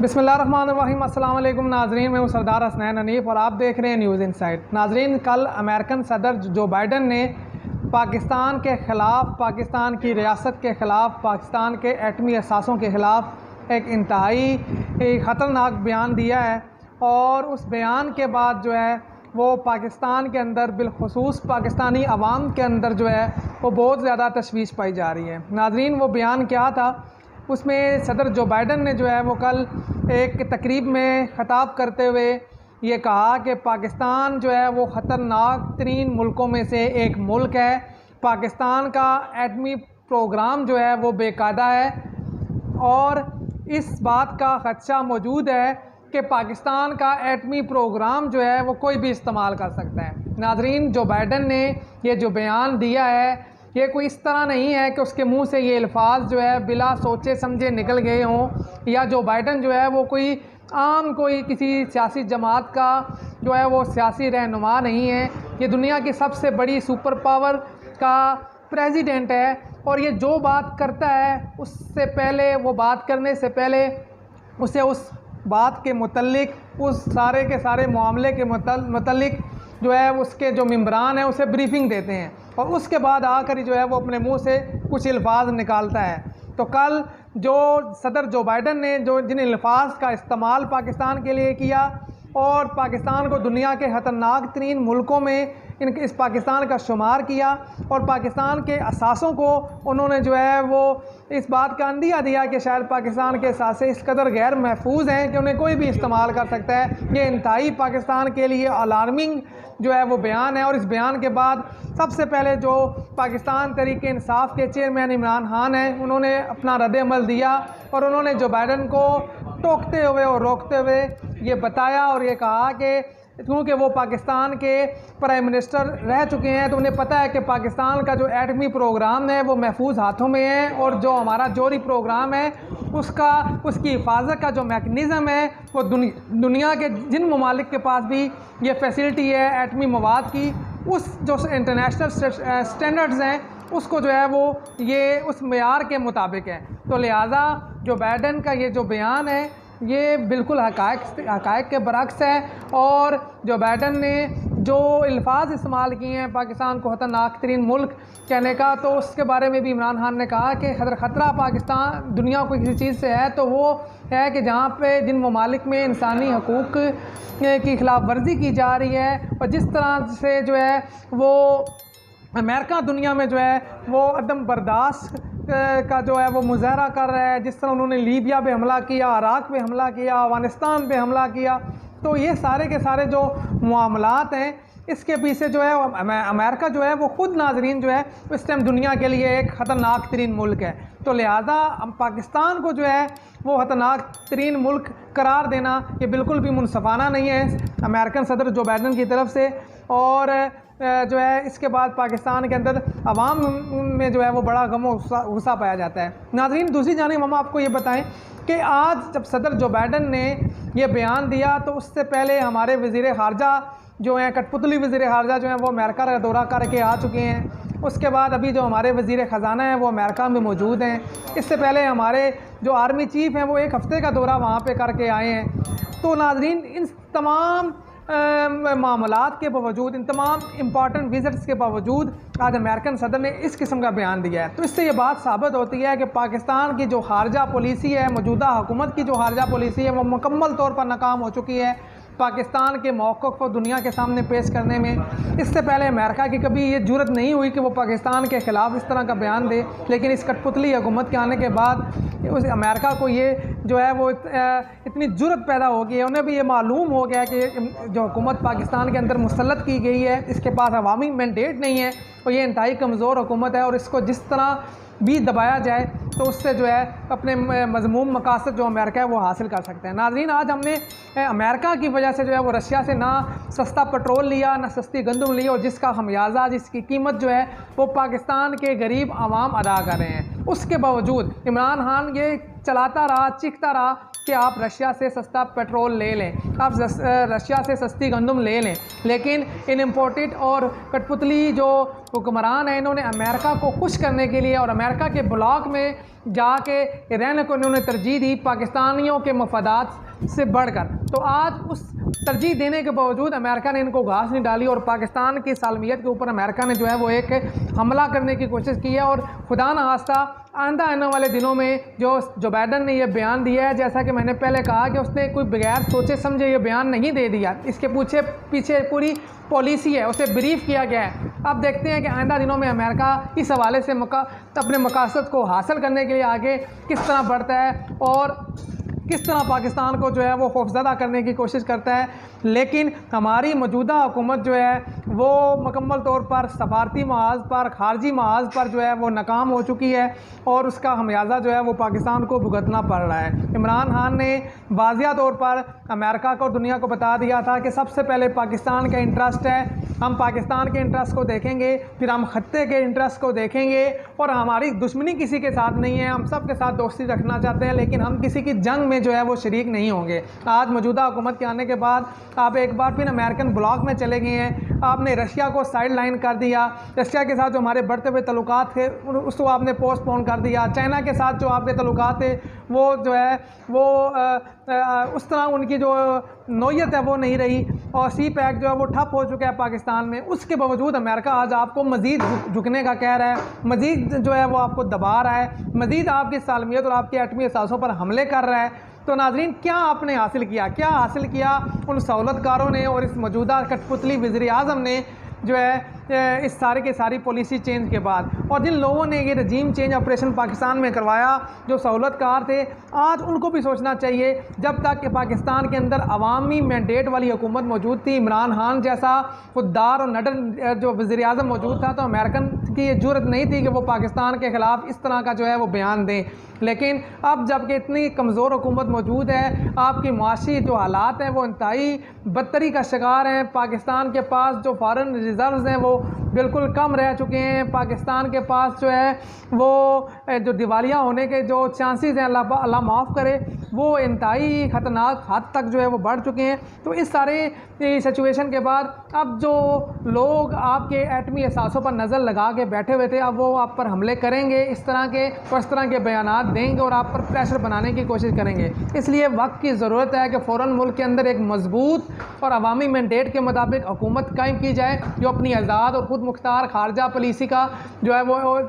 बिस्मिल्लाहिर्रहमानिर्रहीम। अस्सलाम वालेकुम नाजरीन, मैं हूं सरदार हसनैन हनीफ और आप देख रहे हैं न्यूज़ इनसाइट। नाजरीन, कल अमेरिकन सदर जो बाइडन ने पाकिस्तान के ख़िलाफ़, पाकिस्तान की रियासत के ख़िलाफ़, पाकिस्तान के एटमी असासों के ख़िलाफ़ एक इंतहाई ख़तरनाक बयान दिया है और उस बयान के बाद जो है वो पाकिस्तान के अंदर बिलखुसूस पाकिस्तानी अवाम के अंदर जो है वो बहुत ज़्यादा तशवीश पाई जा रही है। नाजरीन, वो बयान क्या था? उसमें सदर जो बाइडन ने जो है वो कल एक तकरीब में ख़िताब करते हुए ये कहा कि पाकिस्तान जो है वो ख़तरनाक तरीन मुल्कों में से एक मुल्क है। पाकिस्तान का एटमी प्रोग्राम जो है वो बेकायदा है और इस बात का ख़दशा मौजूद है कि पाकिस्तान का एटमी प्रोग्राम जो है वो कोई भी इस्तेमाल कर सकता है। नाजरीन, जो बाइडन ने ये जो बयान दिया है ये कोई इस तरह नहीं है कि उसके मुंह से ये अल्फाज जो है बिला सोचे समझे निकल गए हों या जो बाइडन जो है वो कोई किसी सियासी जमात का जो है वो सियासी रहनुमा नहीं है। ये दुनिया की सबसे बड़ी सुपर पावर का प्रेसिडेंट है और ये जो बात करता है उससे पहले, वो बात करने से पहले उसे उस बात के मुतल्लिक, उस सारे के सारे मामले के मुतल्लिक जो है उसके जो मेंबरान हैं उसे ब्रीफिंग देते हैं और उसके बाद आकर जो है वो अपने मुंह से कुछ अल्फाज निकालता है। तो कल जो सदर जो बाइडन ने जिन अल्फाज का इस्तेमाल पाकिस्तान के लिए किया और पाकिस्तान को दुनिया के ख़तरनाक तरीन मुल्कों में इस पाकिस्तान का शुमार किया और पाकिस्तान के असासों को उन्होंने जो है वो इस बात का अंदिया दिया कि शायद पाकिस्तान के असासे इस कदर गैर महफूज हैं कि उन्हें कोई भी इस्तेमाल कर सकता है। ये इंतहाई पाकिस्तान के लिए अलार्मिंग जो है वो बयान है और इस बयान के बाद सबसे पहले जो पाकिस्तान तहरीक इंसाफ के चेयरमैन इमरान खान हैं उन्होंने अपना रद्द-ए-अमल दिया और उन्होंने जो बाइडन को टोकते हुए और रोकते हुए ये बताया और ये कहा कि क्योंकि वो पाकिस्तान के प्राइम मिनिस्टर रह चुके हैं तो उन्हें पता है कि पाकिस्तान का जो एटमी प्रोग्राम है वो महफूज हाथों में है और जो हमारा जौहरी प्रोग्राम है उसकी हिफाजत का जो मैकेनिज़्म है वो दुनिया के जिन ममालिक के पास भी ये फैसिलिटी है एटमी मवाद की, उस जो इंटरनेशनल स्टैंडर्ड्स हैं उसको जो है वो ये उस मेयार के मुताबिक है। तो लिहाजा जो बाइडन का ये जो बयान है ये बिल्कुल हक़ाइक़ के बरअक्स है और जो बाइडन ने जो अल्फाज इस्तेमाल किए हैं पाकिस्तान को ख़तरनाक तरीन मुल्क कहने का, तो उसके बारे में भी इमरान खान ने कहा कि ख़तरा पाकिस्तान दुनिया को किसी चीज़ से है तो वो है कि जहाँ पे जिन ममालिक में इंसानी हकूक़ की खिलाफ वर्जी की जा रही है और जिस तरह से जो है वो अमेरिका दुनिया में जो है वो अदम बर्दाश्त का जो है वो मुजाहरा कर रहा है। जिस तरह उन्होंने लीबिया पे हमला किया, इराक़ पे हमला किया, अफ़गानिस्तान पे हमला किया, तो ये सारे के सारे जो मामलात हैं इसके पीछे जो है अमेरिका जो है वो ख़ुद नाजरीन जो है इस टाइम दुनिया के लिए एक ख़तरनाक तरीन मुल्क है। तो लिहाजा पाकिस्तान को जो है वो ख़तरनाक तरीन मुल्क करार देना ये बिल्कुल भी मुनसफ़ाना नहीं है अमेरिकन सदर जो बाइडन की तरफ से। और जो है इसके बाद पाकिस्तान के अंदर अवाम में जो है वो बड़ा गम गुस्सा पाया जाता है। नाज़रीन, दूसरी जानिब हम आपको ये बताएं कि आज जब सदर जो बाइडन ने ये बयान दिया तो उससे पहले हमारे वज़ीर ख़ारजा जो हैं, कठपुतली वज़ीर ख़ारजा जो हैं वो अमेरिका का दौरा करके आ चुके हैं। उसके बाद अभी जो हमारे वज़ीर ख़ज़ाना हैं वो अमेरिका में मौजूद हैं। इससे पहले हमारे जो आर्मी चीफ़ हैं वो एक हफ़्ते का दौरा वहाँ पे करके आए हैं। तो नाज़रीन, इन तमाम मामलात के बावजूद, इन तमाम इम्पॉर्टेंट विज़िट्स के बावजूद आज अमेरिकन सदर ने इस किस्म का बयान दिया है। तो इससे ये बात साबित होती है कि पाकिस्तान की जो खारजा पॉलिसी है, मौजूदा हुकूमत की जो खारजा पॉलिसी है वो मुकम्मल तौर पर नाकाम हो चुकी है पाकिस्तान के मौक़िफ़ को दुनिया के सामने पेश करने में। इससे पहले अमेरिका की कभी ये जुर्रत नहीं हुई कि वो पाकिस्तान के ख़िलाफ़ इस तरह का बयान दे, लेकिन इस कठपुतली हुकूमत के आने के बाद उस अमेरिका को ये जो है वो इतनी जुर्रत पैदा हो गई है, उन्हें भी ये मालूम हो गया कि जो हुकूमत पाकिस्तान के अंदर मुसल्लत की गई है इसके पास अवामी मैंडेट नहीं है और ये इंतहाई कमज़ोर हुकूमत है और इसको जिस तरह भी दबाया जाए तो उससे जो है अपने मज़मूम मकासद जो अमेरिका है वो हासिल कर सकते हैं। नाज़रीन, आज हमने अमेरिका की वजह से जो है वो रशिया से ना सस्ता पेट्रोल लिया, ना सस्ती गंदम ली और जिसका खमियाजा, जिसकी कीमत जो है वो पाकिस्तान के गरीब आवाम अदा कर रहे हैं। उसके बावजूद इमरान खान ये चलाता रहा, चीखता रहा कि आप रशिया से सस्ता पेट्रोल ले लें, आप रशिया से सस्ती गंदम ले लें, लेकिन इन इम्पोर्टेड और कठपुतली जो हुक्मरान हैं इन्होंने अमेरिका को खुश करने के लिए और अमेरिका के ब्लॉक में जाके रहने को इन्होंने तरजीह दी पाकिस्तानियों के मफादात से बढ़कर। तो आज उस तरजीह देने के बावजूद अमेरिका ने इनको घास नहीं डाली और पाकिस्तान की सालमियत के ऊपर अमेरिका ने जो है वो एक हमला करने की कोशिश की है। और खुदा न खास्ता आइंदा आने वाले दिनों में जो बाइडन ने ये बयान दिया है, जैसा कि मैंने पहले कहा कि उसने कोई बगैर सोचे समझे ये बयान नहीं दे दिया, इसके पीछे पूरी पॉलिसी है, उसे ब्रीफ किया गया है। अब देखते हैं कि आइंदा दिनों में अमेरिका इस हवाले से अपने मकासद को हासिल करने के लिए आगे किस तरह बढ़ता है और किस तरह पाकिस्तान को जो है वो खौफज़दा करने की कोशिश करता है। लेकिन हमारी मौजूदा हुकूमत जो है वो मुकम्मल तौर पर सफारती महाज पर, खारजी महाज पर जो है वो नाकाम हो चुकी है और उसका खमियाजा जो है वो पाकिस्तान को भुगतना पड़ रहा है। इमरान खान ने वाज़िया तौर पर अमेरिका को, दुनिया को बता दिया था कि सबसे पहले पाकिस्तान का इंटरेस्ट है, हम पाकिस्तान के इंटरेस्ट को देखेंगे, फिर हम खत्ते के इंटरेस्ट को देखेंगे और हमारी दुश्मनी किसी के साथ नहीं है, हम सब के साथ दोस्ती रखना चाहते हैं, लेकिन हम किसी की जंग में जो है वो शरीक नहीं होंगे। आज मौजूदा हुकूमत के आने के बाद आप एक बार फिर अमेरिकन ब्लॉक में चले गए हैं, आपने रशिया को साइड लाइन कर दिया, रशिया के साथ जो हमारे बढ़ते हुए तल्लुकात थे उसको आपने पोस्टपोन कर दिया, चाइना के साथ जो आपके तल्लुकात थे वो जो है वो उस तरह उनकी जो नौयत है वो नहीं रही और सी पैक जो है वो ठप हो चुका है पाकिस्तान में। उसके बावजूद अमेरिका आज आपको मज़ीद झुकने का कह रहा है, मज़ीद जो है वो आपको दबा रहा है, मज़ीद आपकी सालमियत और आपकी एटमी असासों पर हमले कर रहा है। तो नाज़रीन, क्या आपने हासिल किया? क्या हासिल किया उन सहूलतकारों ने और इस मौजूदा कठपुतली वज़ीर आज़म ने जो है इस सारे के सारी पॉलिसी चेंज के बाद, और जिन लोगों ने ये रजीम चेंज ऑपरेशन पाकिस्तान में करवाया जो सहूलतकार थे, आज उनको भी सोचना चाहिए। जब तक कि पाकिस्तान के अंदर अवामी मैंडेट वाली हुकूमत मौजूद थी, इमरान खान जैसा खुददार और नडर जो वज़ीर आज़म मौजूद था, तो अमेरिकन की ये जुर्रत नहीं थी कि वो पाकिस्तान के ख़िलाफ़ इस तरह का जो है वो बयान दें। लेकिन अब जबकि इतनी कमज़ोर हुकूमत मौजूद है, आपकी माशी जो हालात हैं वो इंतहाई बदतरी का शिकार हैं, पाकिस्तान के पास जो फ़ॉरेन रिज़र्व्स हैं वो बिल्कुल कम रह चुके हैं, पाकिस्तान के पास जो है वो जो दिवालिया होने के जो चांसेस हैं, अल्लाह माफ़ करे, वो इंतहाई ख़तरनाक हद तक जो है वो बढ़ चुके हैं। तो इस सारे सिचुएशन के बाद अब जो लोग आपके एटमी असासों पर नज़र लगा के बैठे हुए थे, अब वो आप पर हमले करेंगे, इस तरह के बयानात देंगे और आप पर प्रेशर बनाने की कोशिश करेंगे। इसलिए वक्त की ज़रूरत है कि फ़ौरन मुल्क के अंदर एक मजबूत और अवामी मैंडेट के मुताबिक हुकूमत कायम की जाए जो अपनी आज़ाद और खुद मुख्तार खारजा पॉलिसी का जो है वो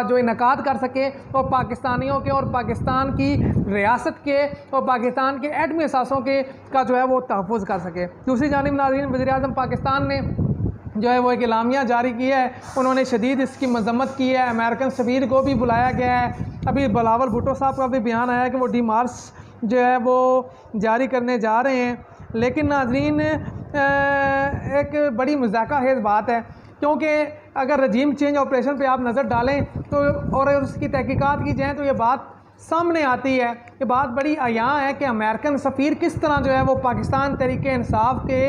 जो इनकाद कर सके और पाकिस्तानियों के और पाकिस्तान की रियासत के और पाकिस्तान के एटमी असासों के का जो है वो तहफ़्फ़ुज़ कर सके। दूसरी जानिब नाज़रीन, वज़ीर आज़म पाकिस्तान ने जो है वो एक इलामिया जारी किया है, उन्होंने शदीद इसकी मजम्मत की है, अमेरिकन सफ़ीर को भी बुलाया गया है। अभी बिलावल भुट्टो साहब का भी बयान आया कि वो डीमार्च जो है वो जारी करने जा रहे हैं। लेकिन नाज़रीन, एक बड़ी मज़ाक़ाहेज़ बात है, क्योंकि अगर रजीम चेंज ऑपरेशन पे आप नज़र डालें तो और उसकी तहकीकात की जाए तो ये बात सामने आती है। ये बात बड़ी आया है कि अमेरिकन सफ़ीर किस तरह जो है वो पाकिस्तान तहरीक इंसाफ के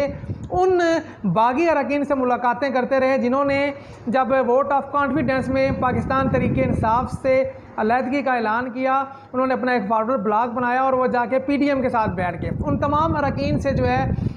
उन बागी अरकान से मुलाकातें करते रहे जिन्होंने जब वोट ऑफ कॉन्फिडेंस में पाकिस्तान तहरीक इंसाफ से अलहदगी का ऐलान किया, उन्होंने अपना एक फॉरवर्ड ब्लॉग बनाया और वो जाके PDM के साथ बैठ के उन तमाम अरकान से जो है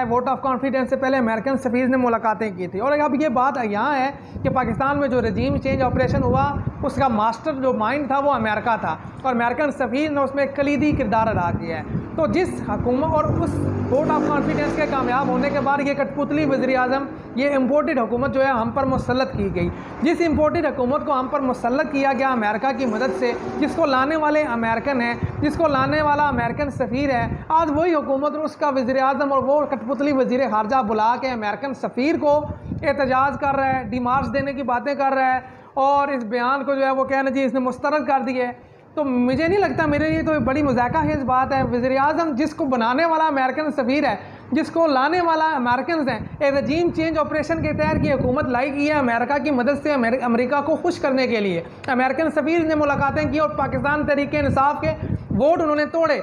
वोट ऑफ कॉन्फिडेंस से पहले अमेरिकन सफ़ीर ने मुलाकातें की थी। और अब ये बात यहाँ है कि पाकिस्तान में जो रजीम चेंज ऑपरेशन हुआ उसका मास्टर जो माइंड था वो अमेरिका था और अमेरिकन सफ़ीर ने उसमें एक कलीदी किरदार अदा किया है। तो जिस हुकूमत और उस वोट ऑफ कॉन्फिडेंस के कामयाब होने के बाद ये कठपुतली वज़ीर आज़म, ये इम्पोर्टेड हुकूमत जो है हम पर मुसल्लत की गई। जिस इम्पोर्टेड हुकूमत को हम पर मुसल्लत किया गया अमेरिका की मदद से, जिसको लाने वाले अमेरिकन हैं, जिसको लाने वाला अमेरिकन सफ़ीर है, आज वही हुकूमत उसका वज़ीर आज़म और वो कठपुतली वज़ीर ख़ारजा बुला के अमेरिकन सफ़ीर को एहतजाज कर रहा है, डिमार्च देने की बातें कर रहा है और इस बयान को जो है वो कहना जी इसने मुस्तरद कर दिया है। तो मुझे नहीं लगता, मेरे लिए तो बड़ी मज़ाक़ाहेज़ बात है। वज़ीर आज़म जिसको बनाने वाला अमेरिकन सफ़ीर है, जिसको लाने वाला अमेरिकन हैं, एक रजीम चेंज ऑपरेशन के तहत की हुकूमत लाई गई है अमेरिका की मदद से अमेरिका को खुश करने के लिए। अमेरिकन सफ़ीर ने मुलाकातें की और पाकिस्तान तहरीक इंसाफ के वोट उन्होंने तोड़े,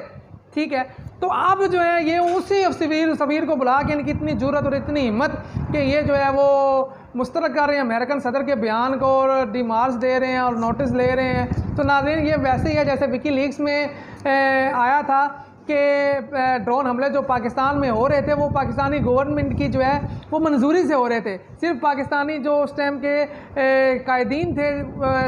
ठीक है। तो अब जो है ये उसी सफ़ीर को बुला के इनकी इतनी जुर्रत और इतनी हिम्मत कि ये जो है वो मुस्तरद कर रहे हैं अमेरिकन सदर के बयान को और डिमार्च दे रहे हैं और नोटिस ले रहे हैं। तो नाज़रीन, ये वैसे ही है जैसे विकीलीक्स में आया था के ड्रोन हमले जो पाकिस्तान में हो रहे थे वो पाकिस्तानी गवर्नमेंट की जो है वो मंजूरी से हो रहे थे। सिर्फ पाकिस्तानी जो उस टाइम के कायदीन थे,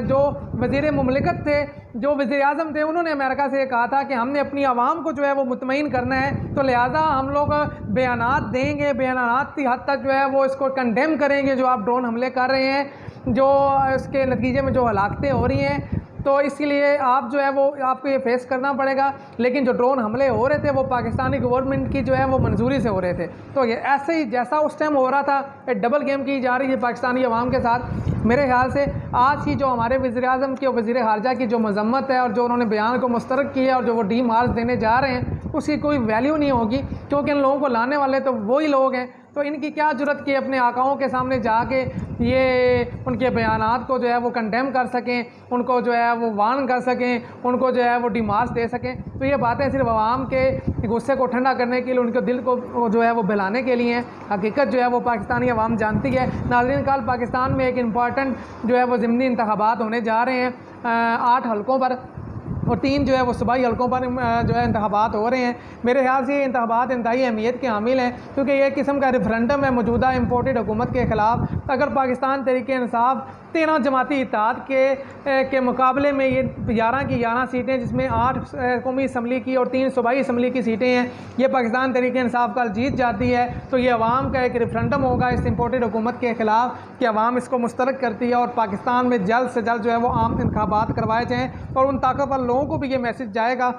जो वज़ीर मुमलिकत थे, जो वज़ीर-ए-आज़म थे, उन्होंने अमेरिका से कहा था कि हमने अपनी आवाम को जो है वो मुतमईन करना है, तो लिहाजा हम लोग बयानात देंगे, बयानात की हद तक जो है वो इसको कंडेम करेंगे जो आप ड्रोन हमले कर रहे हैं, जो इसके नतीजे में जो हलाकतें हो रही हैं, तो इसलिए आप जो है वो आपको ये फेस करना पड़ेगा। लेकिन जो ड्रोन हमले हो रहे थे वो पाकिस्तानी गवर्नमेंट की जो है वो मंजूरी से हो रहे थे। तो ये ऐसे ही जैसा उस टाइम हो रहा था, एक डबल गेम की जा रही है पाकिस्तानी अवाम के साथ। मेरे ख्याल से आज की जो हमारे वज़ीर-ए-आज़म की और वज़ीर ख़ारजा की जो मजम्मत है और जो उन्होंने बयान को मुस्तरद किया और जो वो डी मार्च देने जा रहे हैं, उसकी कोई वैल्यू नहीं होगी, क्योंकि इन लोगों को लाने वाले तो वही लोग हैं। तो इनकी क्या ज़रूरत कि अपने आकाओं के सामने जाके ये उनके बयानात को जो है वो कंडेम कर सकें, उनको जो है वो वार्न कर सकें, उनको जो है वो डिमार्च दे सकें। तो ये बातें सिर्फ आवाम के गुस्से को ठंडा करने के लिए, उनके दिल को जो है वो बहलाने के लिए हैं। हकीकत जो है वो पाकिस्तानी अवाम जानती है। नाज़रीन, कल पाकिस्तान में एक इम्पॉर्टेंट जो है वो ज़िमनी इंतखाबात होने जा रहे हैं 8 हलकों पर, और 3 जो है वो सूबाई हलकों पर जो है इंतखाबात हो रहे हैं। मेरे ख्याल से ये इंतखाबात इंतहाई अहमियत के हामिल हैं, क्योंकि ये किस्म का रेफरेंडम है मौजूदा इम्पोर्टेड हुकूमत के ख़िलाफ़। अगर पाकिस्तान तहरीके इंसाफ 13 जमाती इत्तेहाद के मुकाबले में ये 11 की 11 सीटें, जिसमें 8 कौमी असम्बली की और 3 सूबाई असम्बली की सीटें हैं, ये पाकिस्तान तहरीके इंसाफ कल जीत जाती है, तो ये अवाम का एक रेफरेंडम होगा इस इम्पोर्टेड हुकूमत के ख़िलाफ़ कि अवाम इसको मुस्तरद करती है और पाकिस्तान में जल्द से जल्द जो है वो आम इंतखाबात करवाए जाएँ। और उन ताकतवर लोगों को भी ये मैसेज जाएगा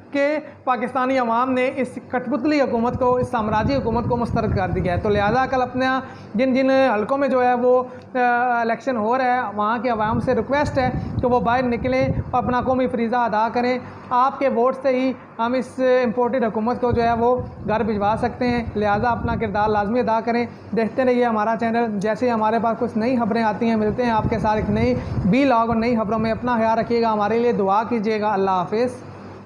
कि पाकिस्तानी अवाम ने इस कठपुतली हुकूमत को, इस साम्राज्य हुकूमत को मुस्तरद कर दिया है। तो लिहाजा कल अपने जिन जिन हलकों में जो है वो इलेक्शन हो रहा है, वहाँ के अवाम से रिक्वेस्ट है कि वो बाहर निकलें और अपना कौमी फरीज़ा अदा करें। आपके वोट से ही हम इस इम्पोर्टेड हुकूमत को जो है वो घर भिजवा सकते हैं, लिहाजा अपना किरदार लाजमी अदा करें। देखते रहिए हमारा चैनल। जैसे हमारे पास कुछ नई खबरें आती हैं, मिलते हैं आपके साथ एक नई व्लॉग और नई खबरों में। अपना ख्याल रखिएगा, हमारे लिए दुआ कीजिएगा। अल्लाह हाफिज़।